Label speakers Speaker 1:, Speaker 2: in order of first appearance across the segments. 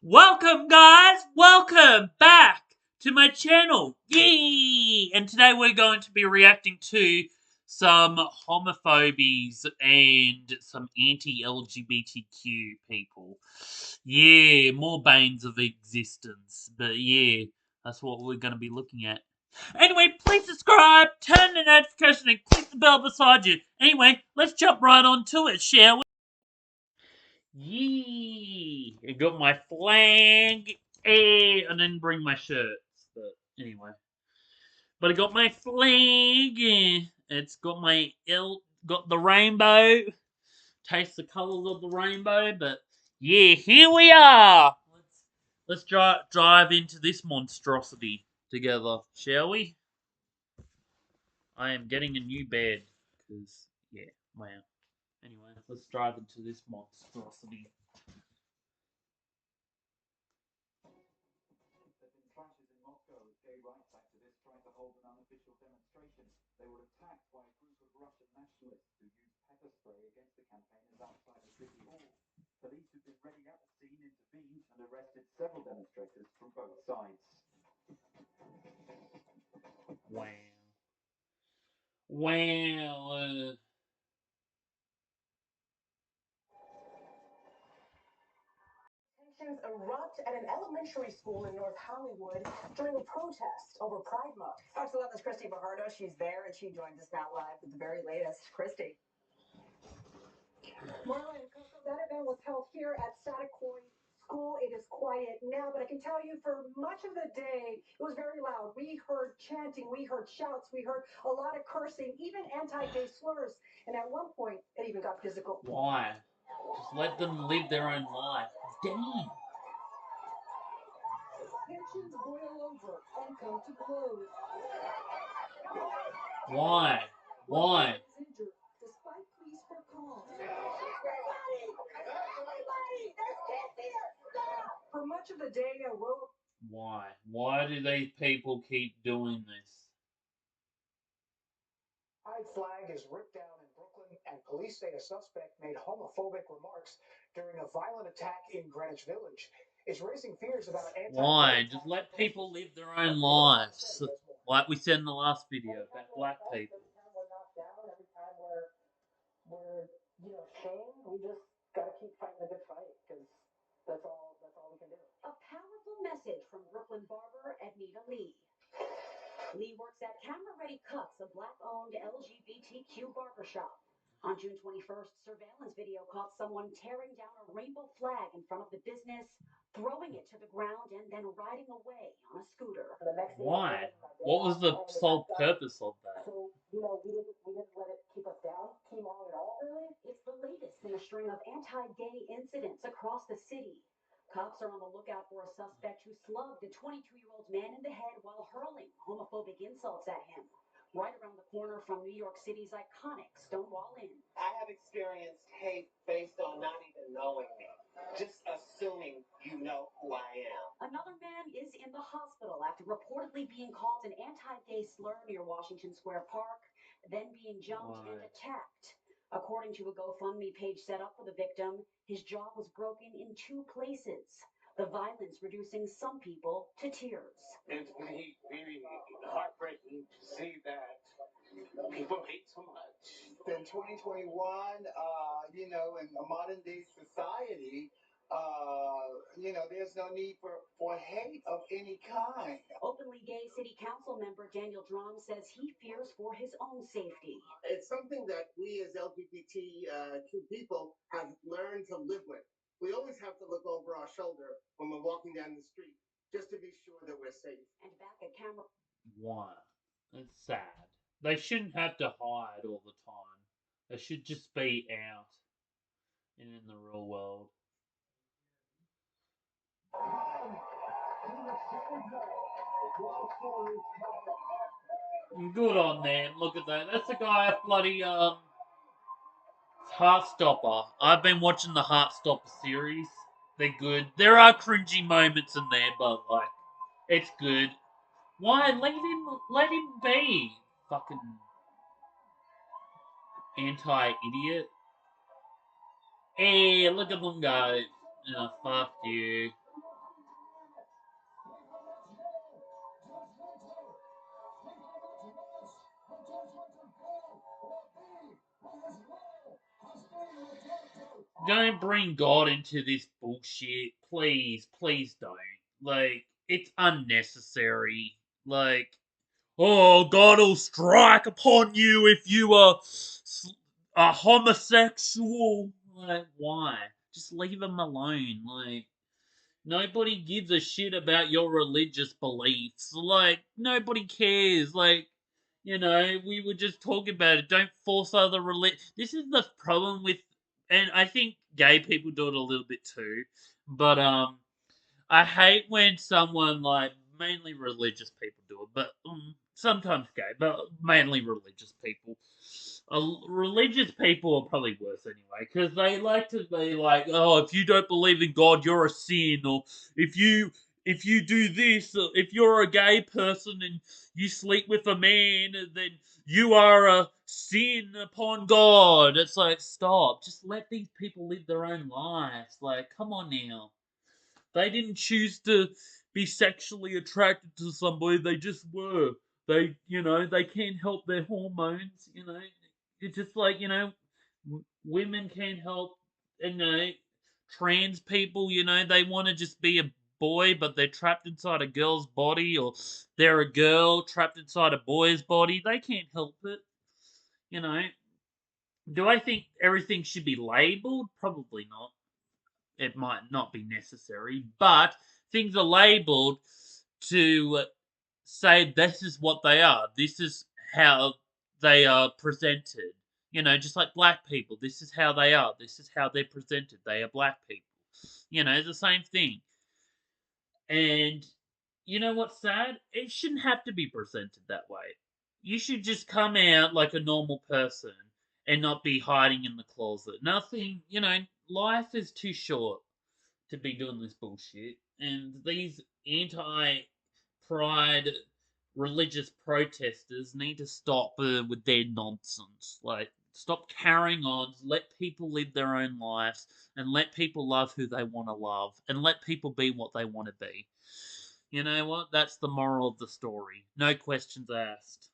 Speaker 1: Welcome, guys! Welcome back to my channel! Yay! And today we're going to be reacting to some homophobies and some anti-LGBTQ people. Yeah, more banes of existence. But yeah, that's what we're going to be looking at. Anyway, please subscribe, turn the notification, and click the bell beside you. Anyway, let's jump right on to it, shall we? Yee! I got my flag. I didn't bring my shirts, but anyway. But I got my flag. It's got my got the rainbow. Taste the colors of the rainbow, but yeah, here we are. Let's dive into this monstrosity together, shall we? I am getting a new bed because yeah, wow. Anyway, let's dive into this monstrosity. Wow. Wow.
Speaker 2: Tensions erupt at an elementary school in North Hollywood during a protest over Pride Month. Fox 11's Christy Fajardo, she's there and she joins us now live with the very latest. Christy. Marla and Coco, that event was held here at Satacoy School. It is quiet now, but I can tell you for much of the day, it was very loud. We heard chanting, we heard shouts, we heard a lot of cursing, even anti-gay slurs, and at one point, it even got physical.
Speaker 1: Why? Just let them live their own life. Damn.
Speaker 2: Tensions boil over and come to blows.
Speaker 1: Why? Why?
Speaker 2: Despite police for calls. Everybody! There's kids here! Stop! For much of the day, a row.
Speaker 1: Why? Why do these people keep doing this?
Speaker 2: Pride flag is ripped down in Brooklyn, and police say a suspect made homophobic remarks during a violent attack in Greenwich Village. It's raising fears about
Speaker 1: Why? Just let people live their own lives. Like we said in the last video about black people.
Speaker 2: Every time we're knocked down, every time we're shamed, we just gotta keep fighting the good fight because that's all we can do.
Speaker 3: A powerful message from Brooklyn barber Ednita Lee. Lee works at Camera Ready Cuts, a black-owned LGBTQ barbershop. On June 21st, surveillance video caught someone tearing down a rainbow flag in front of the business, throwing it to the ground, and then riding away on a scooter.
Speaker 1: Why? What was the sole purpose of that?
Speaker 2: So, we didn't let it keep us down too long at all, really.
Speaker 3: It's the latest in a string of anti-gay incidents across the city. Cops are on the lookout for a suspect who slugged a 22-year-old man in the head while hurling homophobic insults at him. Right around the corner from New York City's iconic Stonewall Inn.
Speaker 4: I have experienced hate based on not even knowing me, just assuming you know who I am.
Speaker 3: Another man is in the hospital after reportedly being called an anti-gay slur near Washington Square Park, then being jumped and attacked. According to a GoFundMe page set up for the victim, his jaw was broken in 2 places, the violence reducing some people to tears.
Speaker 4: It's very heartbreaking to see that people hate so much. In 2021, in a modern day society, there's no need for hate of any kind.
Speaker 3: Openly gay city council member Daniel Drum says he fears for his own safety.
Speaker 4: It's something that we as LGBTQ people have learned to live with. We always have to look over our shoulder when we're walking down the street, just to be sure that we're safe.
Speaker 3: And back at camera.
Speaker 1: Why? It's sad. They shouldn't have to hide all the time. They should just be out and in the real world. Good on them. Look at that. That's the guy at bloody Heartstopper. I've been watching the Heartstopper series. They're good. There are cringy moments in there, but like, it's good. Why? Let him be. Fucking anti-idiot. Hey, look at them go. Oh, fuck you. don't bring God into this bullshit. Please, please don't. Like, it's unnecessary. Like, oh, God will strike upon you if you are a homosexual. Like, why? Just leave them alone. Like, nobody gives a shit about your religious beliefs. Like, nobody cares. Like, we were just talking about it. Don't force other religion. This is the problem with, and I think gay people do it a little bit too. But I hate when someone like mainly religious people do it, but sometimes gay, but mainly religious people. Religious people are probably worse anyway, because they like to be like, oh, if you don't believe in God, you're a sin, or if you if you do this, or if you're a gay person and you sleep with a man, then you are a sin upon God. It's like, stop, just let these people live their own lives. Like, come on now. They didn't choose to be sexually attracted to somebody. They just were. They can't help their hormones. It's just like, women can't help, trans people, they want to just be a boy, but they're trapped inside a girl's body, or they're a girl trapped inside a boy's body. They can't help it. You know, do I think everything should be labeled? Probably not. It might not be necessary, but things are labeled to say this is what they are. This is how they are presented. Just like black people, this is how they are. This is how they're presented. They are black people. The same thing. And you know what's sad? It shouldn't have to be presented that way. You should just come out like a normal person and not be hiding in the closet. Nothing. Life is too short to be doing this bullshit. And these anti-pride religious protesters need to stop with their nonsense. Like, stop carrying on. Let people live their own lives, and let people love who they want to love, and let people be what they want to be. You know what? That's the moral of the story. No questions asked.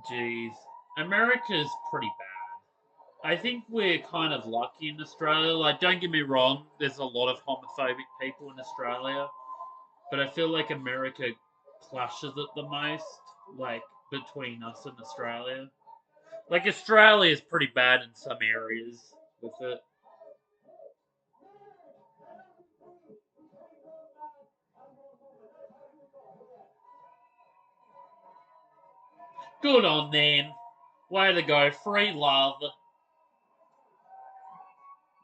Speaker 1: Jeez. America's pretty bad. I think we're kind of lucky in Australia. Like, don't get me wrong, there's a lot of homophobic people in Australia, but I feel like America clashes it the most, like, between us and Australia. Like, Australia is pretty bad in some areas with it. Good on them. Way to go. Free love.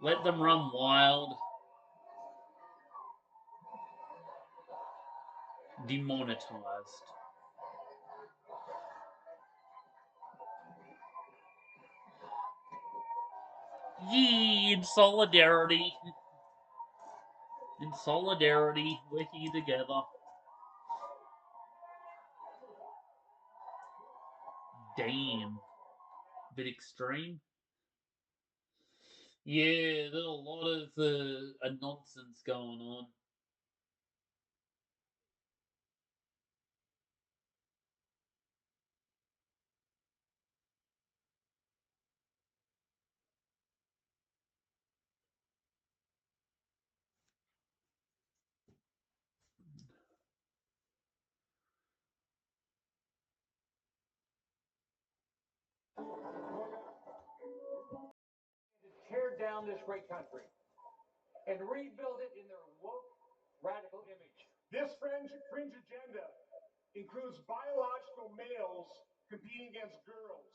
Speaker 1: Let them run wild. Demonetized. Yee, in solidarity. In solidarity, we're here together. Damn. Bit extreme. Yeah, there's a lot of nonsense going on.
Speaker 5: Tear down this great country and rebuild it in their woke, radical image. This fringe agenda includes biological males competing against girls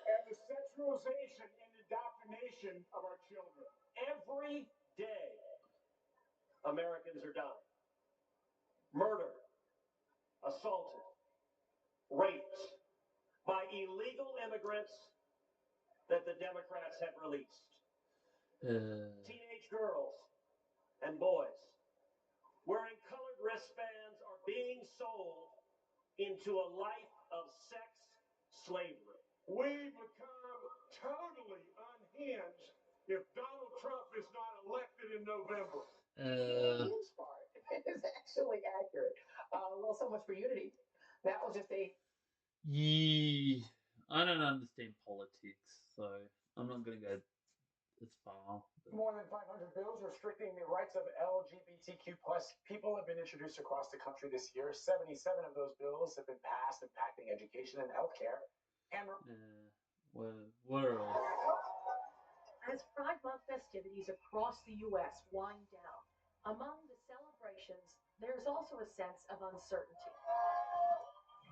Speaker 5: and the sexualization and indoctrination of our children. Every day, Americans are dying. Murdered, assaulted, raped by illegal immigrants that the Democrats have released. Teenage girls and boys wearing colored wristbands are being sold into a life of sex slavery. We become totally unhinged if Donald Trump is not elected in November.
Speaker 2: The unhinged part is actually accurate. Well, so much for unity. That was just a
Speaker 1: Yeah, I don't understand politics, so I'm not gonna go as far. But
Speaker 5: More than 500 bills restricting the rights of LGBTQ plus people have been introduced across the country this year. 77 of those bills have been passed, impacting education and healthcare. And
Speaker 1: what else?
Speaker 3: As Pride Month festivities across the U.S. wind down, among the celebrations, there's also a sense of uncertainty.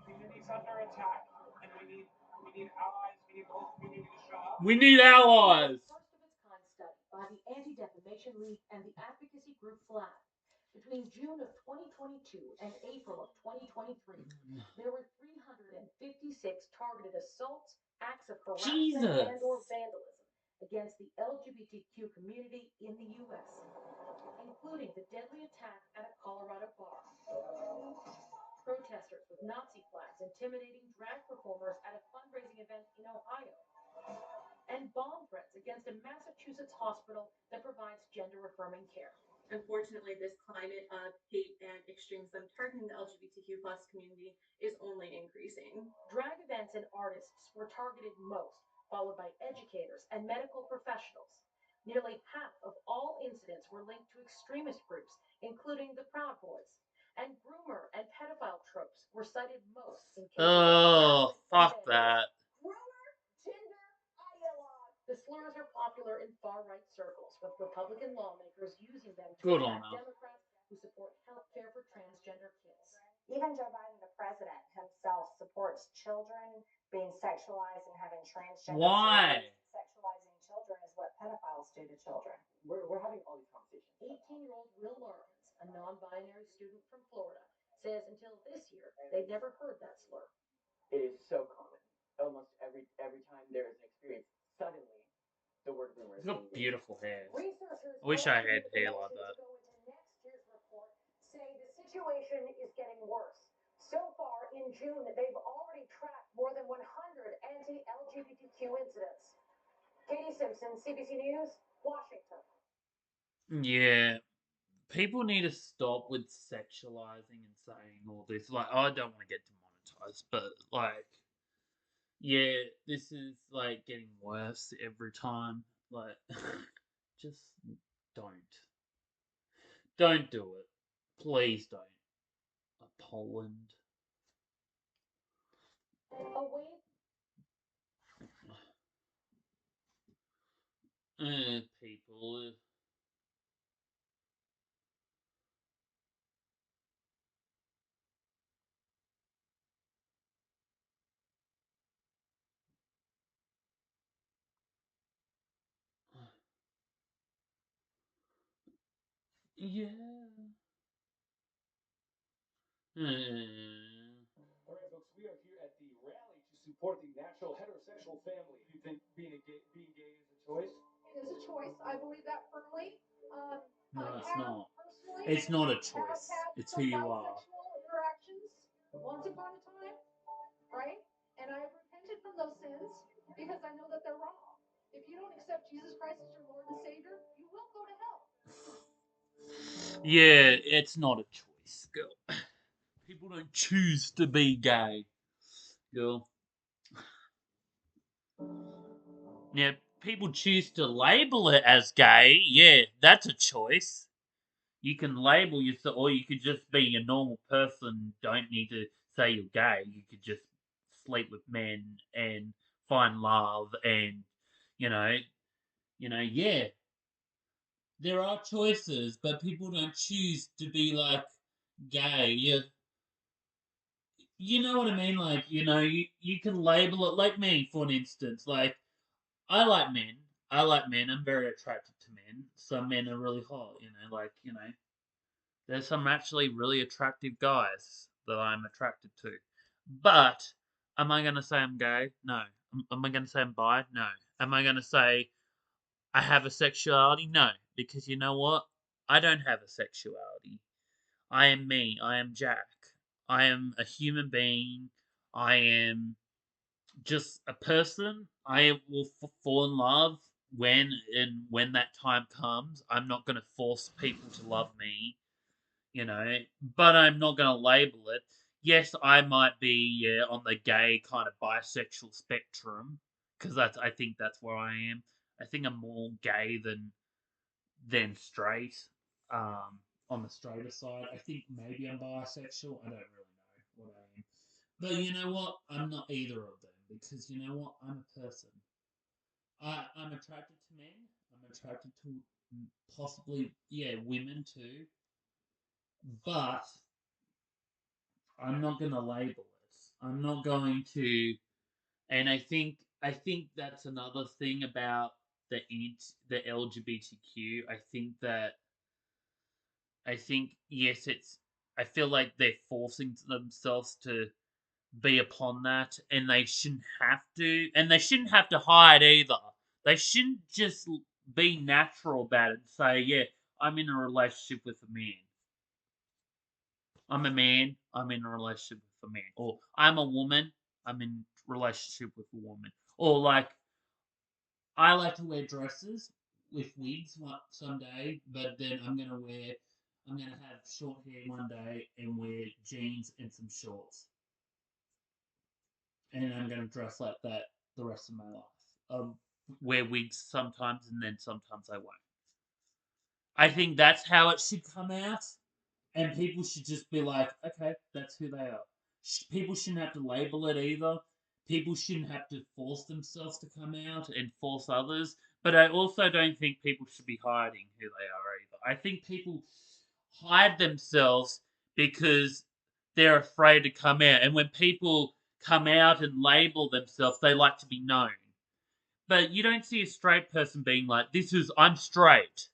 Speaker 5: community's under attack, and we need allies. We need the whole community to show up.
Speaker 1: We need allies.
Speaker 3: First of its kind study by the Anti-Defamation League and the advocacy group FLAG. Between June of 2022 and April of 2023, there were 356 targeted assaults, acts of harassment, and/or vandalism against the LGBTQ community in the U.S., including the deadly attack at a Colorado bar. Protesters with Nazi flags intimidating drag performers at a fundraising event in Ohio. And bomb threats against a Massachusetts hospital that provides gender-affirming care.
Speaker 6: Unfortunately, this climate of hate and extremism targeting the LGBTQ plus community is only increasing.
Speaker 3: Drag events and artists were targeted most, followed by educators and medical professionals. Nearly half of all incidents were linked to extremist groups, including the Proud Boys. And groomer and pedophile tropes were cited most in cases
Speaker 1: Oh,
Speaker 3: of
Speaker 1: fuck
Speaker 3: harassment and
Speaker 1: that.
Speaker 2: groomer, Tinder, ideologue.
Speaker 3: The slurs are popular in far-right circles, with Republican lawmakers using them to
Speaker 1: Good on
Speaker 3: attack
Speaker 1: her.
Speaker 3: Democrats who support health care for transgender kids.
Speaker 7: Even Joe Biden, the president himself, supports children being sexualized and having transgender
Speaker 1: Why?
Speaker 7: surgeries. Sexualizing children is what pedophiles do to children.
Speaker 5: We're having all these conversations.
Speaker 3: 18-year-old Will Lawrence, a non-binary student from Florida, says until this year they'd never heard that slur.
Speaker 8: It is so common. Almost every time there is an experience, suddenly the word groomer
Speaker 1: He's
Speaker 8: is
Speaker 1: got
Speaker 8: being used.
Speaker 1: beautiful hair.
Speaker 2: Researchers
Speaker 1: I wish I had
Speaker 2: collecting
Speaker 1: hair like
Speaker 2: information
Speaker 1: that.
Speaker 2: to go into next year's report say the situation is getting worse. So far, in June, they've already tracked more than 100 anti-LGBTQ incidents. Katie Simpson, CBC News, Washington.
Speaker 1: Yeah, people need to stop with sexualizing and saying all this. Like, I don't want to get demonetized, but like, yeah, this is like getting worse every time. Like, just don't. Don't do it. Please don't. Poland.
Speaker 3: Away
Speaker 1: People. Yeah.
Speaker 5: All right, folks, we are here at the rally to support the natural heterosexual family. Do you think being gay is a choice?
Speaker 2: It is a choice. I believe that firmly.
Speaker 1: No,
Speaker 2: I
Speaker 1: it's
Speaker 2: have
Speaker 1: not.
Speaker 2: personally
Speaker 1: It's not a
Speaker 2: have
Speaker 1: choice.
Speaker 2: had
Speaker 1: It's
Speaker 2: some
Speaker 1: who you are.
Speaker 2: bisexual interactions once upon a time, right? And I have repented from those sins because I know that they're wrong. If you don't accept Jesus Christ as your Lord and Savior, you will go to hell.
Speaker 1: Yeah, it's not a choice, girl. People don't choose to be gay, girl. Yeah, people choose to label it as gay. Yeah, that's a choice. You can label yourself, or you could just be a normal person. Don't need to say you're gay. You could just sleep with men and find love, and you know, yeah. There are choices, but people don't choose to be like gay. You know what I mean? Like, you can label it like me, for an instance. Like, I like men. I'm very attracted to men. Some men are really hot, there's some actually really attractive guys that I'm attracted to. But am I going to say I'm gay? No. Am I going to say I'm bi? No. Am I going to say I have a sexuality? No. Because you know what? I don't have a sexuality. I am me. I am Jack. I am a human being. I am just a person. I will fall in love when that time comes. I'm not going to force people to love me, but I'm not going to label it. Yes, I might be on the gay kind of bisexual spectrum because I think that's where I am. I think I'm more gay than straight. Um, on the straighter side, I think maybe I'm bisexual. I don't really know what I am. But you know what? I'm not either of them because you know what? I'm a person. I'm attracted to men. I'm attracted to possibly, yeah, women too. But I'm not going to label it. I'm not going to, and I think that's another thing about the LGBTQ. I think yes, I feel like they're forcing themselves to be upon that, and they shouldn't have to, and they shouldn't have to hide either. They shouldn't just be natural about it and say, yeah, I'm in a relationship with a man. I'm a man, I'm in a relationship with a man. Or I'm a woman, I'm in a relationship with a woman. Or like, I like to wear dresses with wigs some day, but then I'm gonna have short hair one day and wear jeans and some shorts. And I'm gonna dress like that the rest of my life. Wear wigs sometimes, and then sometimes I won't. I think that's how it should come out, and people should just be like, okay, that's who they are. People shouldn't have to label it either. People shouldn't have to force themselves to come out and force others. But I also don't think people should be hiding who they are either. I think people hide themselves because they're afraid to come out. And when people come out and label themselves, they like to be known. But you don't see a straight person being like, I'm straight,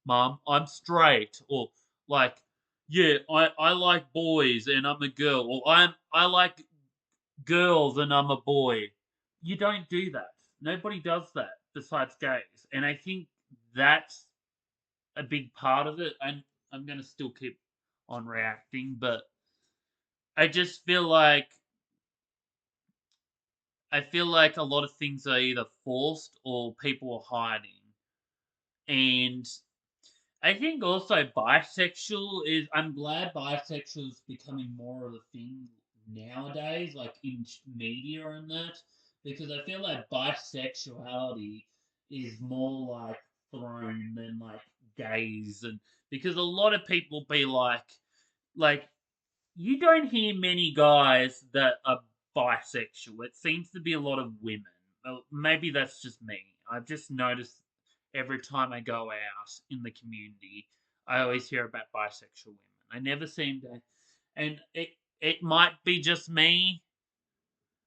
Speaker 1: mom, I'm straight. Or like, yeah, I like boys and I'm a girl. Or I like girls and I'm a boy. You don't do that. Nobody does that besides gays. And I think that's a big part of it. I'm going to still keep on reacting, but I just feel like a lot of things are either forced or people are hiding. And I think also I'm glad bisexual is becoming more of a thing nowadays, like in media and that, because I feel like bisexuality is more like thrown than like gays, and because a lot of people be like you don't hear many guys that are bisexual. It seems to be a lot of women. Well, maybe that's just me. I've just noticed every time I go out in the community, I always hear about bisexual women. I never seem to, and it might be just me.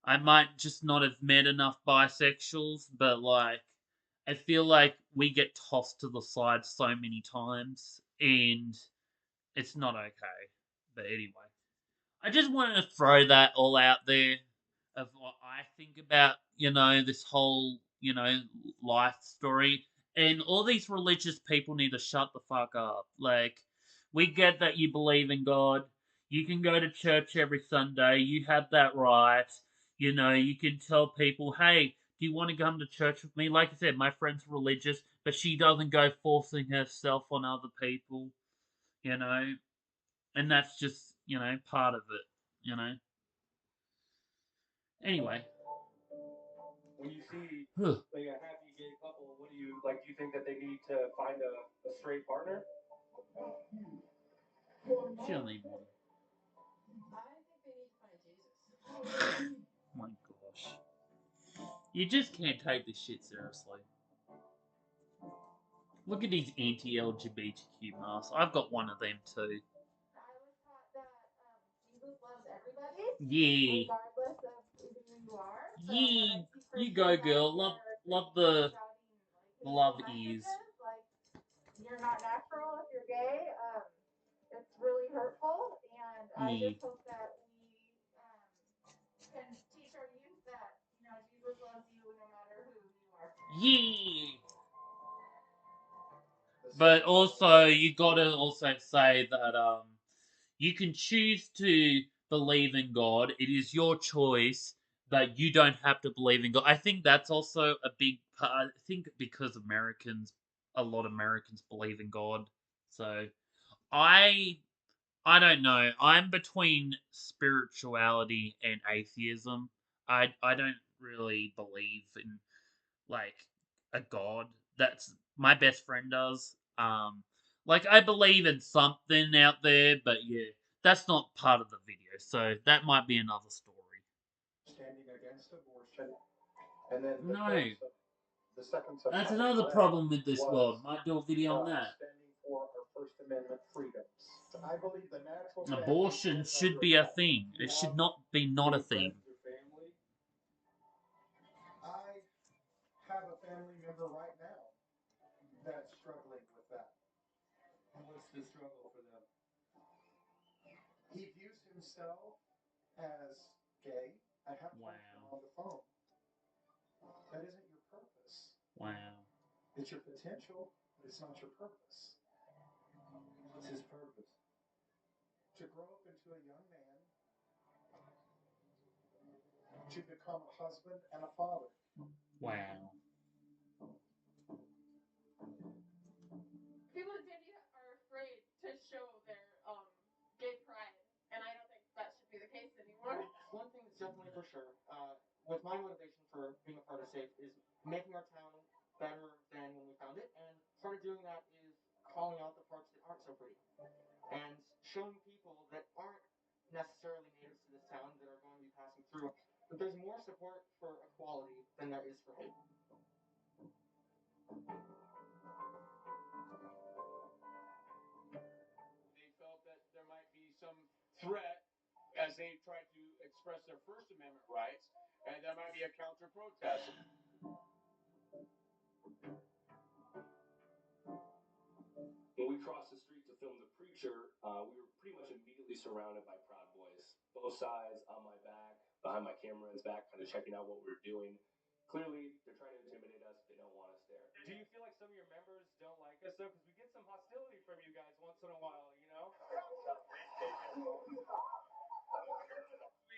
Speaker 1: I might just not have met enough bisexuals, but like I feel like we get tossed to the side so many times, and it's not okay. But anyway. I just wanted to throw that all out there of what I think about, this whole, life story. And all these religious people need to shut the fuck up. Like, we get that you believe in God. You can go to church every Sunday. You have that right. You can tell people, hey, do you want to come to church with me? Like I said, my friend's religious, but she doesn't go forcing herself on other people, you know? And that's just part of it. you know Anyway.
Speaker 5: When you see
Speaker 1: Huh.
Speaker 5: like a happy gay couple, what do you like? Do you think that they need to find a straight partner?
Speaker 1: She don't need one.
Speaker 6: I think they need to find Jesus.
Speaker 1: My gosh, you just can't take this shit seriously. Look at these anti-LGBTQ masks. I've got one of them too.
Speaker 6: I was taught that Jesus loves everybody,
Speaker 1: Yeah,
Speaker 6: regardless of who you are. So when
Speaker 1: yeah.
Speaker 6: I see
Speaker 1: You
Speaker 6: Christians
Speaker 1: go,
Speaker 6: out
Speaker 1: girl.
Speaker 6: there
Speaker 1: Love the
Speaker 6: shouting like
Speaker 1: the
Speaker 6: hateful
Speaker 1: love ears.
Speaker 6: messages, like you're not natural, if you're gay. It's really hurtful, and I
Speaker 1: Yeah.
Speaker 6: just hope that we can teach our youth that Jesus loves you no matter who you are.
Speaker 1: Yeah. But also, you gotta also say that you can choose to believe in God. It is your choice, but you don't have to believe in God. I think that's also a big part. I think because a lot of Americans believe in God. So I I don't know. I'm between spirituality and atheism. I don't really believe in like a god. That's my best friend does. Like I believe in something out there, but yeah, that's not part of the video. So that might be another story.
Speaker 5: Standing against abortion, and then
Speaker 1: No,
Speaker 5: the second
Speaker 1: that's
Speaker 5: subtopic
Speaker 1: another
Speaker 5: of that
Speaker 1: problem with this
Speaker 5: was
Speaker 1: world. Might do a video on that.
Speaker 5: standing for our First Amendment freedoms. I believe the natural family
Speaker 1: Abortion
Speaker 5: is
Speaker 1: should
Speaker 5: under
Speaker 1: be a
Speaker 5: attack.
Speaker 1: thing.
Speaker 5: You
Speaker 1: It should
Speaker 5: have
Speaker 1: not be not a
Speaker 5: any
Speaker 1: thing.
Speaker 5: friends or family? I have a family member right now that's struggling with that. What's the struggle for them? He views himself as gay. I have told him
Speaker 1: Wow.
Speaker 5: on the phone. That isn't your purpose.
Speaker 1: Wow.
Speaker 5: It's your potential, but it's not your purpose. What's his purpose? To grow up into a young man, to become a husband and a father.
Speaker 1: Wow.
Speaker 6: People in India are afraid to show their gay pride, and I don't think that should be the case anymore.
Speaker 8: One thing that's definitely for sure, with my motivation for being a part of SAFE is making our town better than when we found it, and part of doing that is calling out the parts that aren't so pretty, and showing people that aren't necessarily natives to this town that are going to be passing through that there's more support for equality than there is for hate.
Speaker 9: They felt that there might be some threat as they tried to express their First Amendment rights, and there might be a counter protest.
Speaker 10: When we crossed the street to film The Preacher, we were pretty much immediately surrounded by Proud Boys. Both sides, on my back, behind my cameraman's back, kind of checking out what we were doing. Clearly, they're trying to intimidate us. They don't want us there.
Speaker 11: Do you feel like some of your members don't like us, though? Because we get some hostility from you guys once in a while, you know?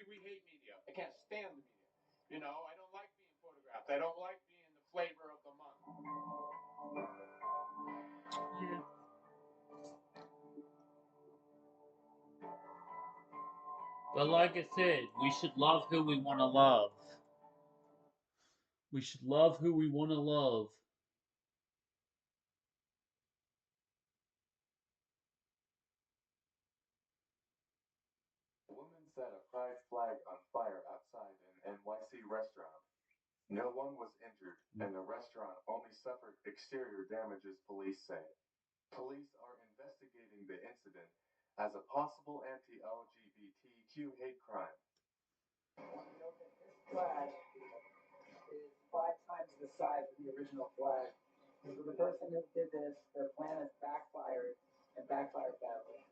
Speaker 9: We hate media. I can't stand the media. You know, I don't like being photographed. I don't like being the flavor of the month.
Speaker 1: But like I said, we should love who we want to love. We should love who we want to love.
Speaker 12: A woman set a pride flag on fire outside an NYC restaurant. No one was injured, and the restaurant only suffered exterior damages, police say. Police are investigating the incident as a possible anti-LGBTQ hate crime.
Speaker 4: This flag is 5 times the size of the original flag. And for the person who did this, their plan has backfired and backfired badly.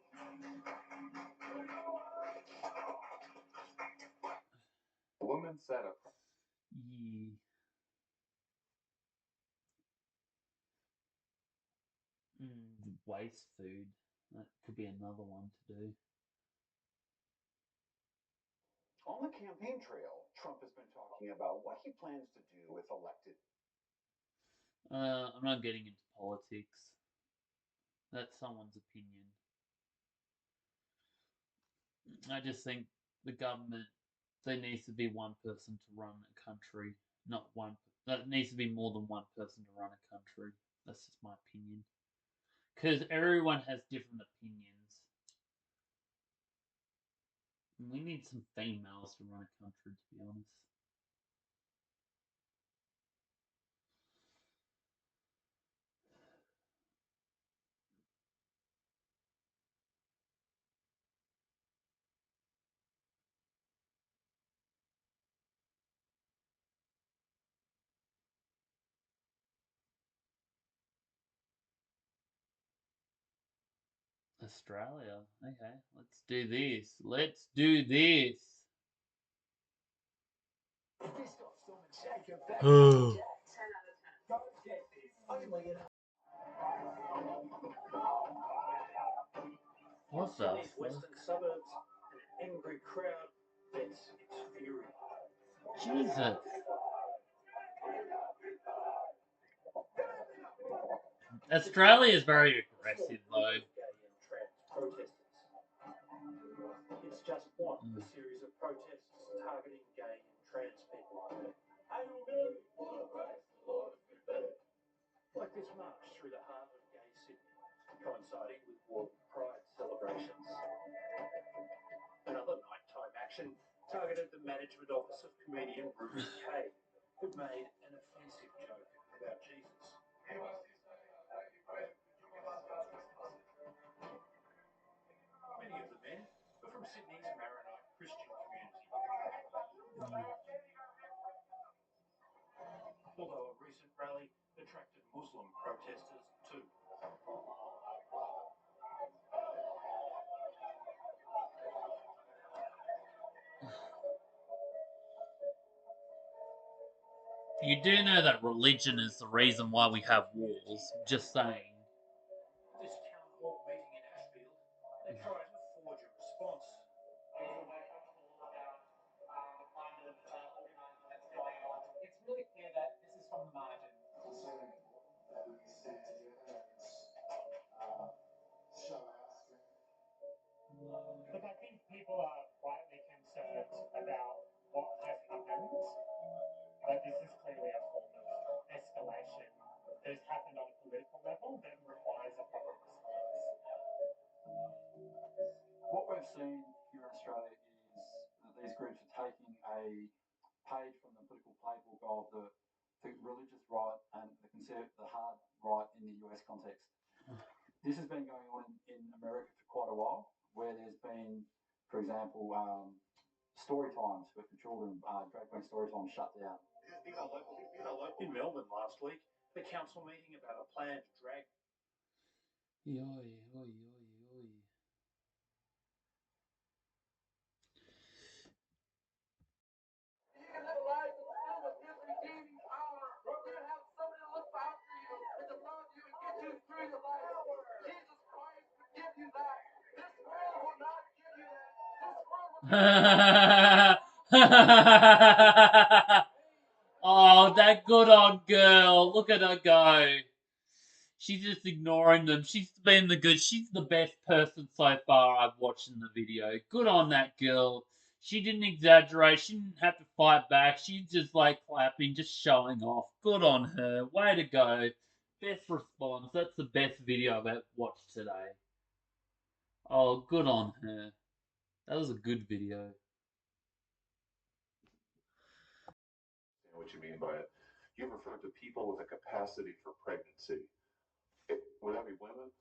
Speaker 12: A woman said a
Speaker 1: Yeah. Waste food. That could be another one to do.
Speaker 13: On the campaign trail, Trump has been talking about what he plans to do if elected.
Speaker 1: I'm not getting into politics. That's someone's opinion. I just think the government, there needs to be one person to run a country, not one. That needs to be more than one person to run a country. That's just my opinion. Because everyone has different opinions. And we need some females to run a country, to be honest. Australia. Okay, let's do this. Let's do this. What the
Speaker 5: Sydney's
Speaker 1: fuck?
Speaker 5: western suburbs, an angry crowd vents its fury.
Speaker 1: Jesus. Australia is very aggressive, though.
Speaker 5: Gay and trans protesters. It's just one of a series of protests targeting gay and trans people. Like this march through the heart of gay Sydney, coinciding with World Pride celebrations. Another nighttime action targeted the management office of comedian Rufus Kay, who made an offensive joke about Jesus. Many of the men were from Sydney's Maronite Christian community. Although a recent rally attracted Muslim protesters too.
Speaker 1: You do know that religion is the reason why we have wars. Just saying.
Speaker 5: This town hall meeting in Ashfield, they tried to forge a response.
Speaker 14: It's really clear that this is from the margin.
Speaker 12: It's really important that we stand together and show our strength.
Speaker 14: Look, I think people are rightly concerned about what has happened, but this is clearly a form of escalation that has happened on a political level that requires a proper response.
Speaker 13: What we've seen here in Australia is that these groups are taking a page from the political playbook of the religious right and the hard right in the US context. This has been going on in America for quite a while, where there's been, for example, story times for children, drag queen story times shut down.
Speaker 5: In Melbourne last week, the council meeting about a planned drag.
Speaker 4: You can live a life and still with his redeeming power. You can have somebody to look after you and to love you and get you through your life. Jesus Christ would give you that. This world will not give you that. This world will
Speaker 1: Oh, that good on girl. Look at her go. She's just ignoring them. She's been she's the best person so far I've watched in the video. Good on that girl. She didn't exaggerate. She didn't have to fight back. She's just like clapping, just showing off. Good on her. Way to go. Best response. That's the best video I've ever watched today. Oh, good on her. That was a good video.
Speaker 12: What you mean by it? You refer to people with a capacity for pregnancy. Would that be women?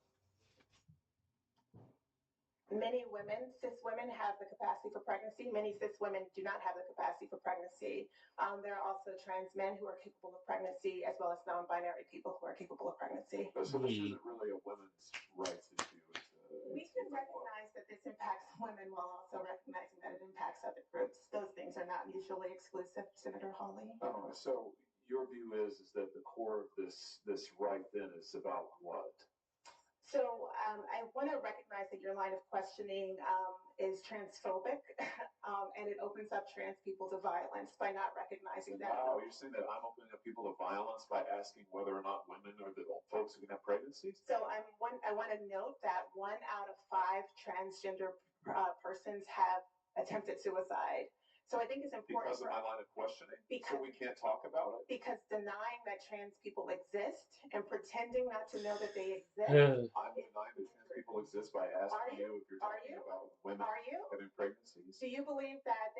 Speaker 15: Many women, cis women, have the capacity for pregnancy. Many cis women do not have the capacity for pregnancy. There are also trans men who are capable of pregnancy, as well as non-binary people who are capable of pregnancy.
Speaker 12: So this isn't really a women's rights issue.
Speaker 15: We can recognize that this impacts women while also recognizing that it impacts other groups. Those things are not mutually exclusive, Senator Hawley.
Speaker 12: Oh, so your view is that the core of this right then is about what?
Speaker 15: So I want to recognize that your line of questioning is transphobic, and it opens up trans people to violence by not recognizing that.
Speaker 12: Wow, you're saying that I'm opening up people to violence by asking whether or not women or the folks who can have pregnancies?
Speaker 15: So I want to note that 1 out of 5 transgender persons have attempted suicide. So I think it's important
Speaker 12: because of my line of questioning. So we can't talk about it.
Speaker 15: Because denying that trans people exist and pretending not to know that they exist.
Speaker 12: I'm denying that trans people exist by asking you if you're talking about women having pregnancies.
Speaker 15: Do you believe that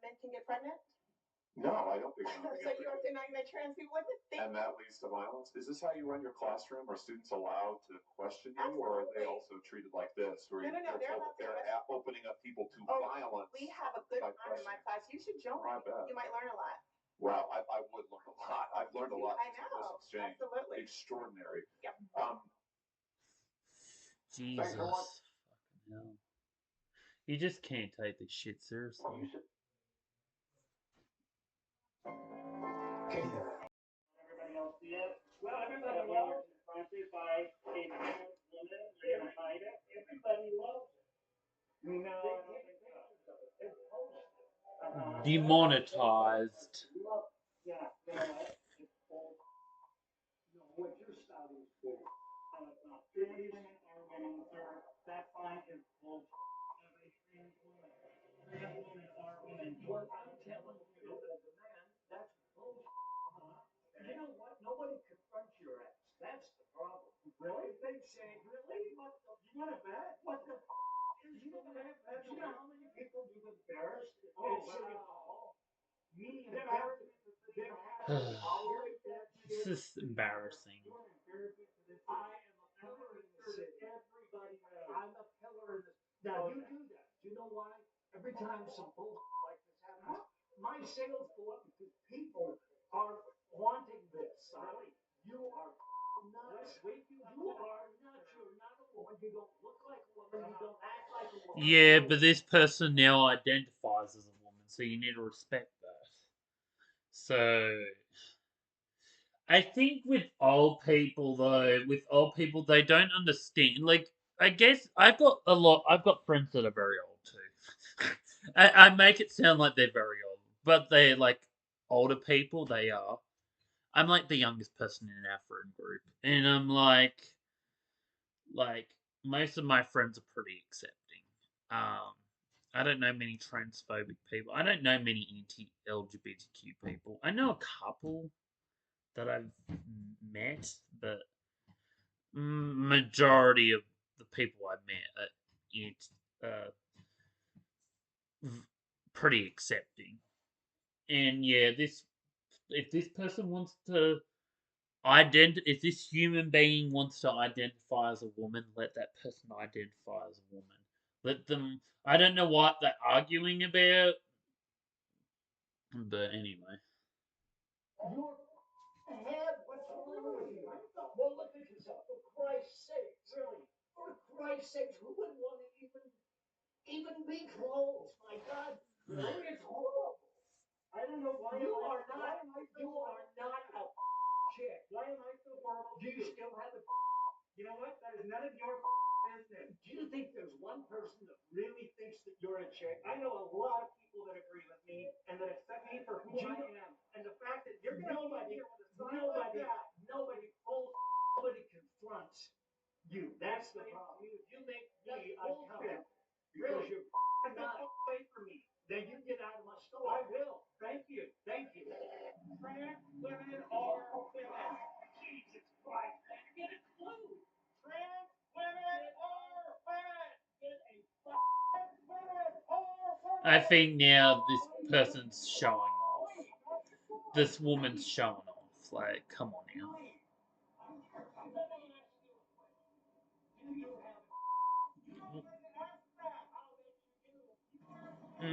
Speaker 15: men can get pregnant?
Speaker 12: No, I don't think men
Speaker 15: So you're denying that trans people exist?
Speaker 12: And that leads to violence. Is this how you run your classroom? Are students allowed to question you,
Speaker 15: Absolutely.
Speaker 12: or are they also treated like this? Or
Speaker 15: No,
Speaker 12: they're opening up people to violence.
Speaker 15: We have a good time in my class. You should join. You might learn a lot.
Speaker 12: Well, I would learn a lot. I've learned a lot
Speaker 15: I
Speaker 12: from
Speaker 15: know.
Speaker 12: this exchange.
Speaker 15: Absolutely.
Speaker 12: Extraordinary.
Speaker 15: Yep.
Speaker 1: Jesus. hell? You just can't take this shit seriously.
Speaker 14: Everybody else see it? Well, everybody loves it. Confronted by a trans woman, you're gonna hide it. Everybody loves it. No, I don't think so. It's posted.
Speaker 1: Demonetized.
Speaker 14: Yeah, you know what? It's bull. No, what you're spouting is bull. No, it's not. Trans women are women, sir. That sign is bull. As a trans woman. Trans women are women. What I'm telling you as a man, that's bull. You know what? Nobody confronts your ass. That's the problem. Really? They say, really? What the, you want to bet? What the is you know how many people you've embarrassed? Oh, wow. Me embarrassed.
Speaker 1: This is embarrassing.
Speaker 14: I am a pillar in the city. Everybody knows. I'm a pillar in the city. Now, you do that. Do you know why? Every time some bull like this happens, my sales go up because people are wanting this. Really? You are nuts. You are nuts. You're not a woman. You don't look like a woman. You don't act like a woman.
Speaker 1: Yeah, but this person now identifies as a woman, so you need to respect that. So I think with old people though, they don't understand. Like I guess I've got friends that are very old too. I make it sound like they're very old, but they're like older people. They are. I'm like the youngest person in our friend group, and I'm like most of my friends are pretty accepting. I don't know many transphobic people. I don't know many anti-LGBTQ people. I know a couple that I've met, but majority of the people I met are pretty accepting. And yeah, this if this person wants to if this human being wants to identify as a woman, let that person identify as a woman. Let them. I don't know what they're arguing about, but anyway.
Speaker 14: You're ahead. What's wrong with you? Well, look at yourself. For Christ's sake, really. For Christ's sake, who would want to even be close? My God, really, it's horrible. I don't know why you are not. You are not a chick. Why am I so horrible? Do you still have a? You know what? That is none of your business. Do you think there's one person that really thinks that you're a chick? I know a lot of people that agree with me and that accept me for who I am. And the fact that you're going to nobody confronts you. That's the problem. You make me uncomfortable because you're not away from me. Then you get out of my store. I will. Thank you. Thank you. Trans women are women. Jesus Christ, man. Get a clue. Trans women are women. Get a trans women are women.
Speaker 1: I think now this person's showing off. This woman's showing off. Like, come on now.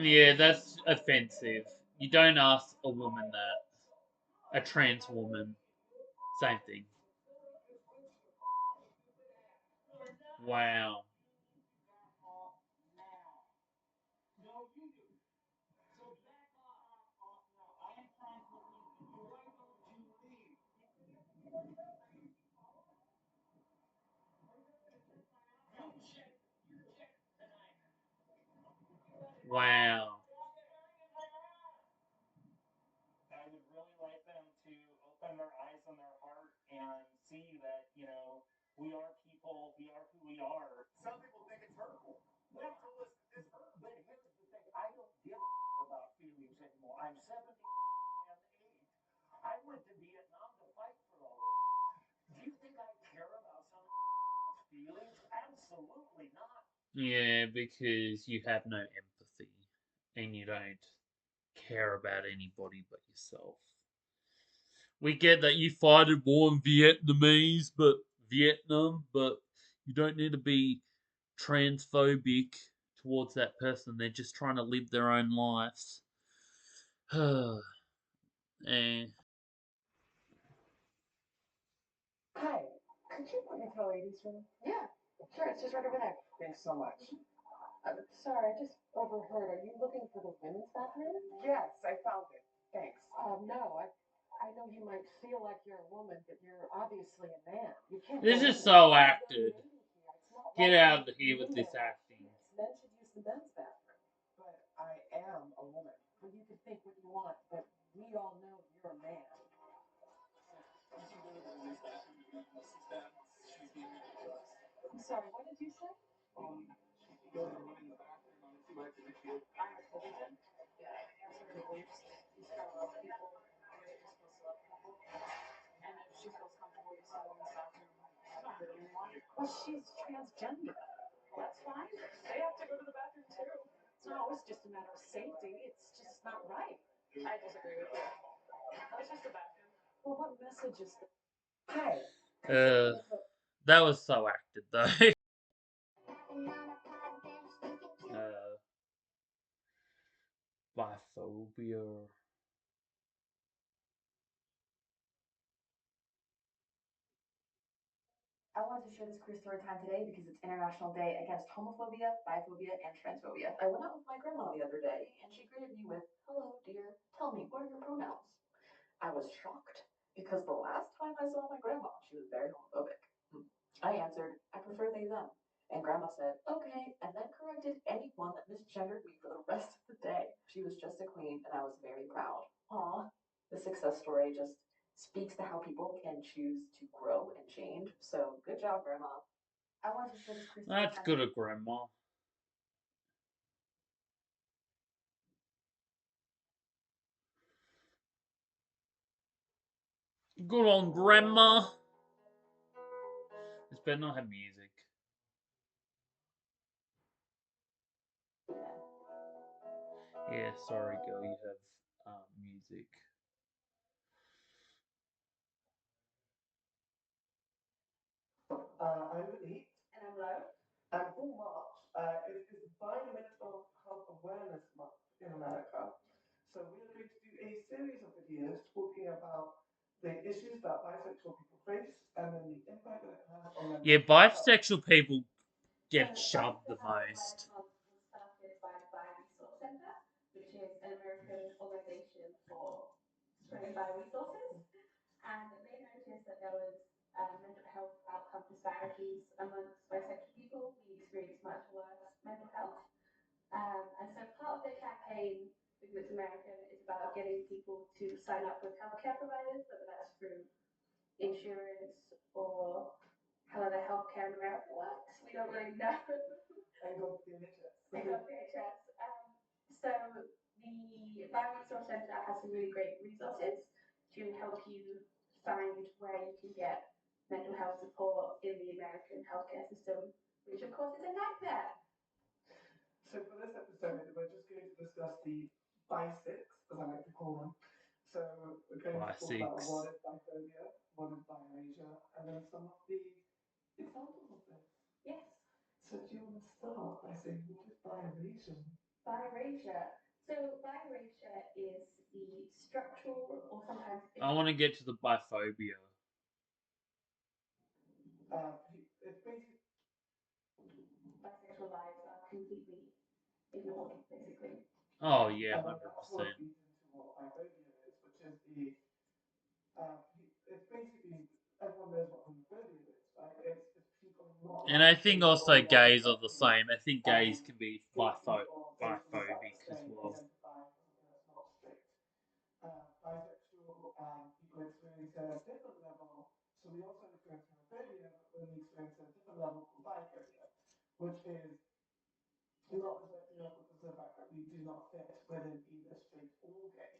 Speaker 1: Yeah, that's offensive. You don't ask a woman that. A trans woman. Same thing. Wow. Wow.
Speaker 14: I would really like them to open their eyes and their heart and see that, we are people, we are who we are. Some people think it's hurtful. They told us it's hurtful. But here's the thing, I don't give about feelings anymore. I'm 70 and 8. I went to Vietnam to fight for all of this. Do you think I care about some feelings? Absolutely not.
Speaker 1: Yeah, because you have no empathy and you don't care about anybody but yourself. We get that you fight a war in Vietnam, but you don't need to be transphobic towards that person. They're just trying to live their own lives. Eh.
Speaker 15: Hi, could you put me to the ladies' room? Yeah. Sure, it's just right over there. Thanks so much. Sorry, I just overheard. Are you looking for the women's bathroom? Yes, I found it. Thanks. No, I know you might feel like you're a woman, but you're obviously a man. You can't
Speaker 1: This
Speaker 15: go in
Speaker 1: is
Speaker 15: there.
Speaker 1: so acted.
Speaker 15: It's not
Speaker 1: Get
Speaker 15: like
Speaker 1: out of
Speaker 15: you
Speaker 1: here with
Speaker 15: know
Speaker 1: this
Speaker 15: that.
Speaker 1: acting.
Speaker 15: Men should use the men's bathroom. But I am a woman. Well, you can think what you want, but we all know you're a man. I'm sorry, what did you say?
Speaker 12: She goes to the women's bathroom on the 2 exit.
Speaker 15: I'm a phobic. Yeah, that's what it believes. You scare a lot of people. I guess you're supposed to love people. And if she feels comfortable using the women's bathroom, I don't hurt anyone. Well, she's transgender. Well, that's fine. They have to go to the bathroom too. It's not always just a matter of safety. It's just not right. I disagree with you. That was just a bathroom. Well, what message is that? Hey.
Speaker 1: That was so acted though. Biphobia.
Speaker 16: I wanted to share this queer story time today because it's International Day Against Homophobia, Biphobia, and Transphobia. I went out with my grandma the other day, and she greeted me with, "Hello, dear. Tell me, what are your pronouns?" I was shocked because the last time I saw my grandma, she was very homophobic. I answered, "I prefer they, them." And grandma said, "Okay," and then corrected anyone that misgendered me for the rest of the day. She was just a queen, and I was very proud. Aw, the success story just speaks to how people can choose to grow and change. So good job, grandma. I wanted to share this Christmas.
Speaker 1: That's good of grandma. Good on grandma. This better not have music. Yeah, sorry, girl, you have music.
Speaker 15: I'm Elite.
Speaker 16: And I'm low.
Speaker 15: And for March, it is Environmental Health Awareness Month in America. So we are going to do a series of videos talking about the issues that bisexual people face and then the impact that it has on them.
Speaker 1: Yeah, bisexual people get shoved the most.
Speaker 6: Was started by the Bi Resource Center, which is an American organization for spreading bioresources. And they noticed that there was mental health outcome disparities amongst bisexual people. We experience much worse mental health. And so part of the campaign, because it's American, is about getting people to sign up with healthcare providers, whether that's through insurance or however healthcare in America works. We don't really know.
Speaker 15: And go to the NHS.
Speaker 6: So the Bioresource Center has some really great resources to help you find where you can get mental health support in the American healthcare system, which of course is a nightmare.
Speaker 15: So for this episode, we're just going to discuss the bisics, as I like to call them. So we're going to talk about what is biphobia, what is birasia, and then some of the examples of this.
Speaker 6: Yes.
Speaker 15: So do you want to start by saying what is birasia?
Speaker 6: Birasia. So birasia is the structural or sometimes
Speaker 1: I want to get to the biphobia.
Speaker 15: It's basically
Speaker 6: bisexual lives are completely ignored, basically.
Speaker 1: Oh yeah, 100%.
Speaker 15: That's what feeds into what biphobia is, which is the it's basically everyone knows what homophobia is, right? It's people not.
Speaker 1: And I think also gays are the same. I think gays can be biphobic as well.
Speaker 15: Bisexual people experience at a different level. So we also experience homophobia, but we experience at a different level called biphobia, which is not reflecting on because of the fact that we do not fit within either straight or gay.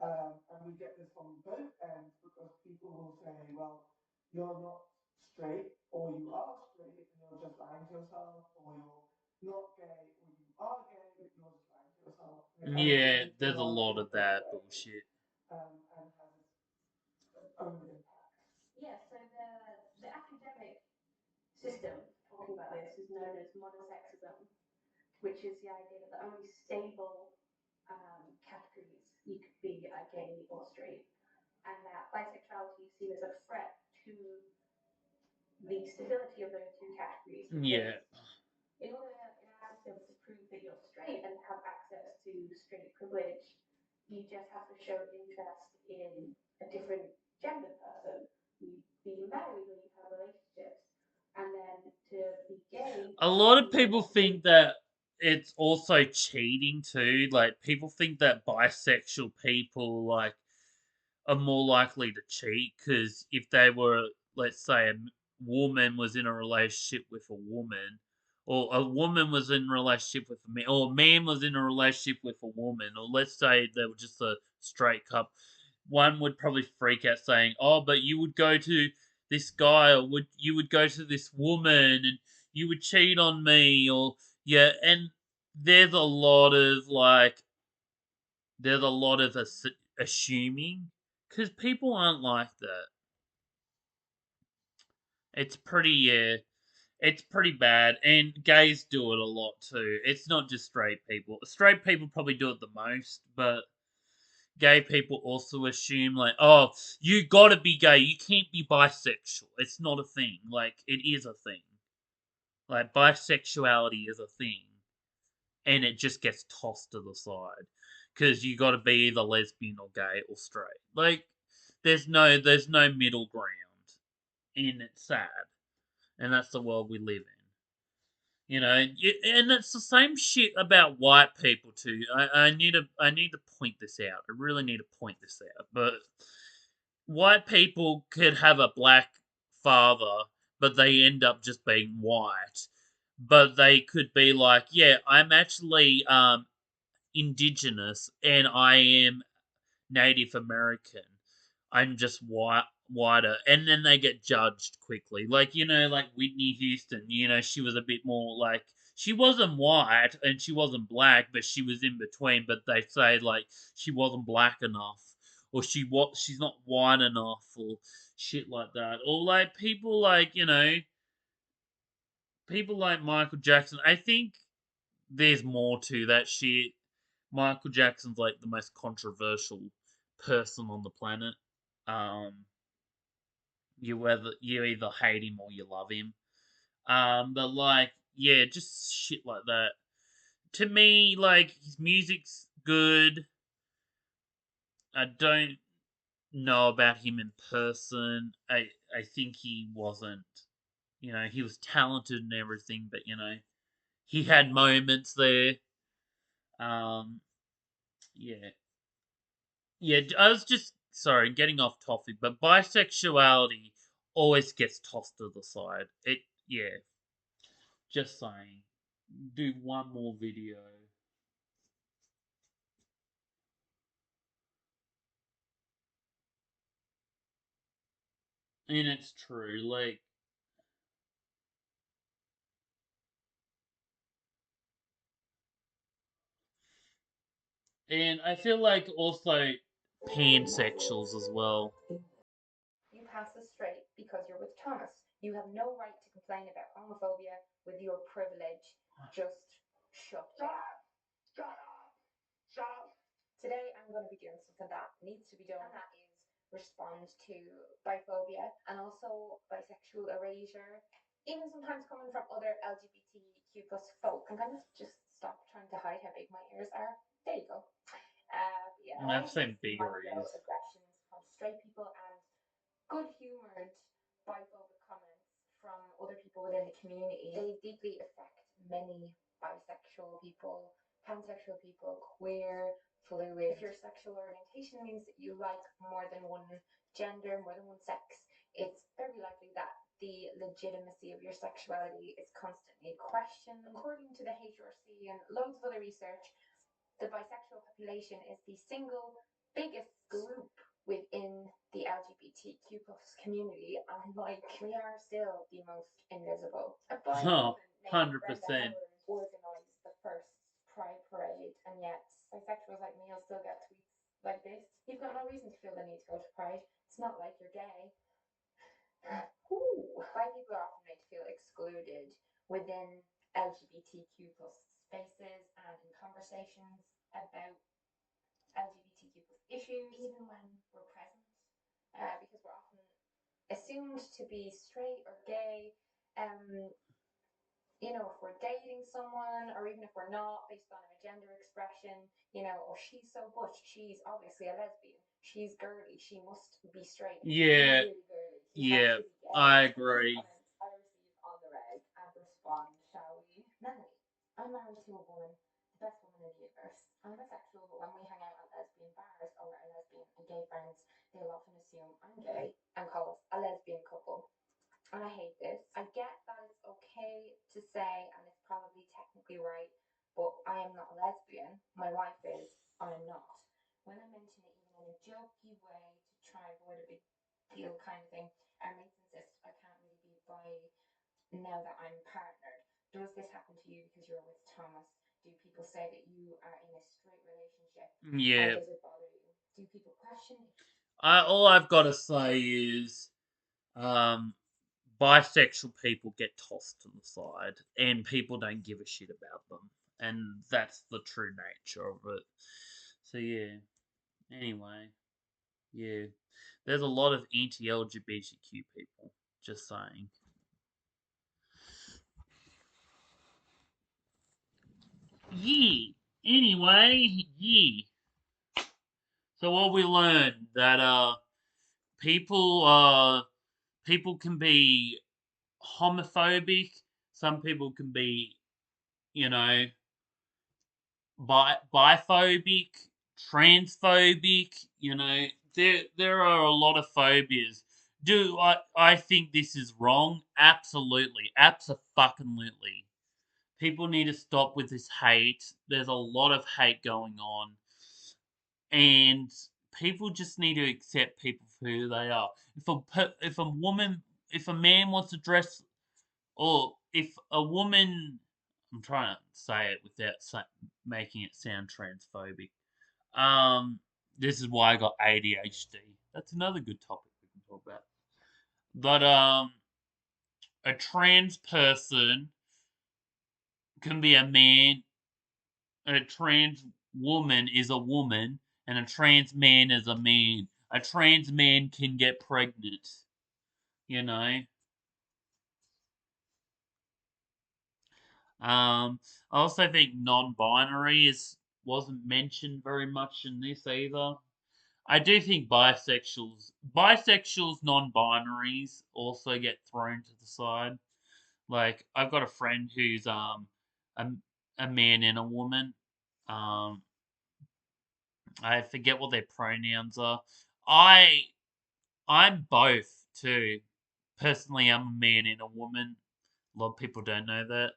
Speaker 15: And we get this from both ends because people will say, well, you're not straight, or you are straight, and you're just lying to yourself, or you're not gay, or you are gay, but you're just lying to yourself.
Speaker 1: Yeah, there's a lot of that bullshit.
Speaker 15: And has its own impact.
Speaker 6: Yeah, so the academic system talking about this is known as monosexism, which is the idea that the only stable categories you could be are gay or straight, and that bisexuality is seen as a threat to the stability of those two categories.
Speaker 1: Yeah.
Speaker 6: In order, in our system, to prove that you're straight and have access to straight privilege, you just have to show interest in a different gender person. You be married or you have relationships. And then to be gay.
Speaker 1: A lot of people think that it's also cheating too. Like, people think that bisexual people, like, are more likely to cheat because if they were, let's say, woman was in a relationship with a woman, or a woman was in a relationship with a man, or a man was in a relationship with a woman, or let's say they were just a straight couple, one would probably freak out saying, "Oh, but you would go to this guy, or would you would go to this woman, and you would cheat on me," or yeah, and there's a lot of assuming because people aren't like that. It's pretty it's pretty bad, and gays do it a lot too. It's not just straight people. Straight people probably do it the most, but gay people also assume like, oh, you gotta be gay. You can't be bisexual. It's not a thing. Like, it is a thing. Like, bisexuality is a thing, and it just gets tossed to the side because you got to be either lesbian or gay or straight. Like, there's no middle ground, and it's sad, and that's the world we live in. And it's the same shit about white people too. I need to point this out. I really need to point this out. But white people could have a black father, but they end up just being white. But they could be like, yeah, I'm actually indigenous and I am Native American. I'm just whiter, and then they get judged quickly. Like, like Whitney Houston. She was a bit more like, she wasn't white and she wasn't black, but she was in between. But they say like she wasn't black enough, or she's not white enough, or shit like that. Or like people like Michael Jackson. I think there's more to that shit. Michael Jackson's like the most controversial person on the planet. Um, you either hate him or you love him. But like, yeah, just shit like that. To me, like, his music's good. I don't know about him in person. I think he wasn't. He was talented and everything, but he had moments there. Um, yeah, yeah. I was just sorry, getting off topic, but bisexuality always gets tossed to the side. Yeah. Just saying. Do one more video. And it's true, like, and I feel like also pansexuals as well.
Speaker 16: You pass as straight because you're with Thomas. You have no right to complain about homophobia with your privilege. Just shut down.
Speaker 5: Shut up! Shut up!
Speaker 16: Today I'm going to be doing something that needs to be done, and that is respond to biphobia and also bisexual erasure, even sometimes coming from other LGBTQ plus folk. I'm going to just stop trying to hide how big my ears are. There you go. Yeah,
Speaker 1: And I've seen bigger ears.
Speaker 16: Aggressions from straight people and good-humored biphobic comments from other people within the community. They deeply affect many bisexual people, pansexual people, queer, fluid. If your sexual orientation means that you like more than one gender, more than one sex, it's very likely that the legitimacy of your sexuality is constantly questioned. According to the HRC and loads of other research, the bisexual population is the single biggest group within the LGBTQ plus community, and like, we are still the most invisible. A bi
Speaker 1: Oh,
Speaker 16: woman named
Speaker 1: 100%.
Speaker 16: Brenda Howard organised the first Pride Parade, and yet bisexuals like me will still get tweets like this. You've got no reason to feel the need to go to Pride. It's not like you're gay. Ooh. Bi people are often made to feel excluded within LGBTQ plus spaces and in conversations about LGBTQ plus issues, even when we're present, because we're often assumed to be straight or gay. You know, if we're dating someone or even if we're not, based on a gender expression, you know, oh, she's so butch, she's obviously a lesbian. She's girly, she must be straight.
Speaker 1: Yeah,
Speaker 16: He's really girly. He
Speaker 1: yeah,
Speaker 16: has to be gay.
Speaker 1: I
Speaker 16: These
Speaker 1: agree.
Speaker 16: comments I receive on the reg and respond, shall we? Melanie, I'm married to a woman, the best woman in the universe. I'm bisexual, but when we hang out at lesbian bars or our lesbian and gay friends, they'll often assume I'm gay and call us a lesbian couple. And I hate this. I get that it's okay to say, and it's probably technically right, but I am not a lesbian. My wife is. I'm not. When I mention it, even in a jokey way to try avoid a big deal kind of thing, our mates insist I can't really be bi now that I'm partnered. Does this happen to you because you're with Thomas? Do people say that you are in a straight relationship?
Speaker 1: Yeah.
Speaker 16: Or does it bother you? Do people question it?
Speaker 1: All I've got to say is, um, bisexual people get tossed to the side, and people don't give a shit about them, and that's the true nature of it. So yeah. Anyway, yeah. There's a lot of anti-LGBTQ people. Just saying. Yeah. Anyway, yeah. So what we learned that people people can be homophobic. Some people can be, you know, biphobic, transphobic. You know, there are a lot of phobias. Do I think this is wrong? Absolutely, absolutely. People need to stop with this hate. There's a lot of hate going on, and people just need to accept people for who they are. If a woman, if a man wants to dress, or if a woman, I'm trying to say it without making it sound transphobic. This is why I got ADHD. That's another good topic we can talk about. But a trans person can be a man. A trans woman is a woman, and a trans man is a man. A trans man can get pregnant. You know. I also think non-binary is wasn't mentioned very much in this either. I do think bisexuals, non-binaries also get thrown to the side. Like I've got a friend who's a, a man and a woman. Um, I forget what their pronouns are. I I'm both too. Personally, I'm a man and a woman. A lot of people don't know that.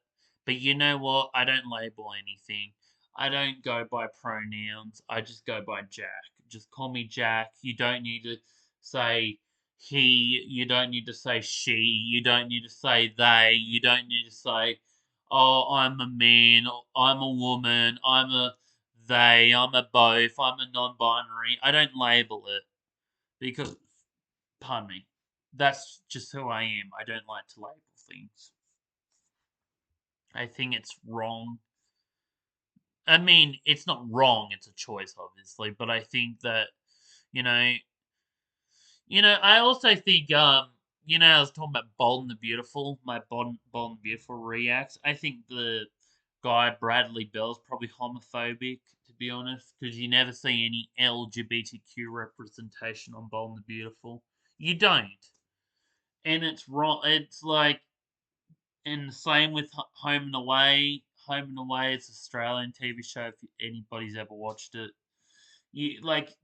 Speaker 1: But you know what? I don't label anything. I don't go by pronouns. I just go by Jack. Just call me Jack. You don't need to say he. You don't need to say she. You don't need to say they. You don't need to say, oh, I'm a man. Or I'm a woman. I'm a they. I'm a both. I'm a non binary. I don't label it because, pardon me, that's just who I am. I don't like to label things. I think it's wrong. I mean, it's not wrong, it's a choice, obviously, but I think that, you know, I also think, I was talking about Bold and the Beautiful, my Bold and the Beautiful reacts. I think the guy, Bradley Bell's probably homophobic, to be honest, because you never see any LGBTQ representation on Bold and the Beautiful. You don't. And it's wrong. It's like, and the same with Home and Away. Home and Away is an Australian TV show. If anybody's ever watched it,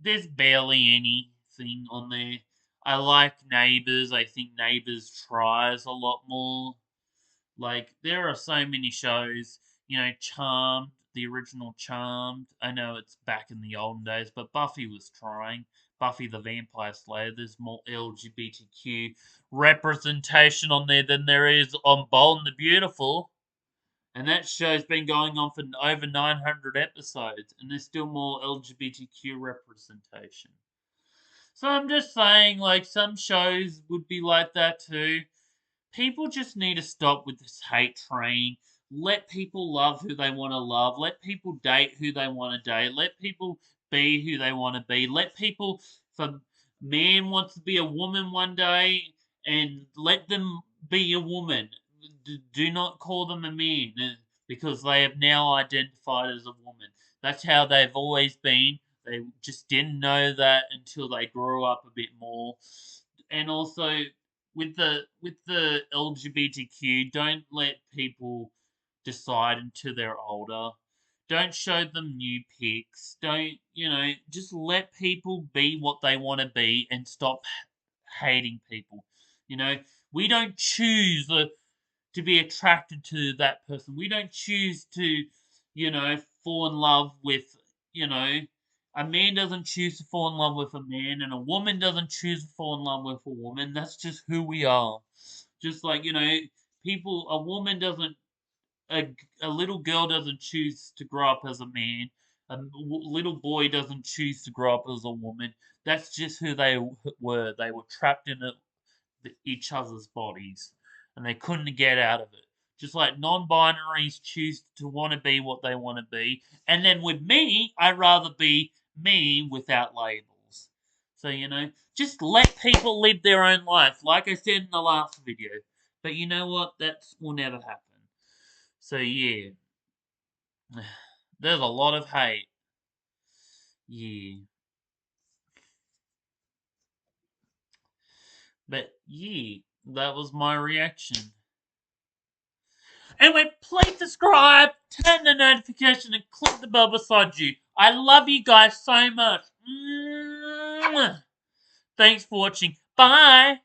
Speaker 1: there's barely anything on there. I like Neighbours. I think Neighbours tries a lot more. Like there are so many shows. Charmed, the original Charmed. I know it's back in the olden days, but Buffy was trying. Buffy the Vampire Slayer. There's more LGBTQ representation on there than there is on Bold and the Beautiful. And that show's been going on for over 900 episodes, and there's still more LGBTQ representation. So I'm just saying, like, some shows would be like that too. People just need to stop with this hate train. Let people love who they want to love. Let people date who they want to date. Let people be who they want to be. Let people, if a man wants to be a woman one day and let them be a woman. Do not call them a man because they have now identified as a woman. That's how they've always been. They just didn't know that until they grew up a bit more. And also with the LGBTQ, don't let people decide until they're older. Don't show them new pics. Don't, just let people be what they want to be and stop hating people. You know, we don't choose to be attracted to that person. We don't choose to, fall in love with, you know, a man doesn't choose to fall in love with a man, and a woman doesn't choose to fall in love with a woman. That's just who we are. Just like, a woman doesn't, a little girl doesn't choose to grow up as a man. Little boy doesn't choose to grow up as a woman. That's just who they were. They were trapped in each other's bodies, and they couldn't get out of it. Just like non-binaries choose to want to be what they want to be, and then with me, I'd rather be me without labels. So just let people live their own life, like I said in the last video. But you know what? That will never happen. So yeah, there's a lot of hate. Yeah, but yeah, that was my reaction. Anyway, please subscribe, turn the notification, and click the bell beside you. I love you guys so much. Thanks for watching. Bye.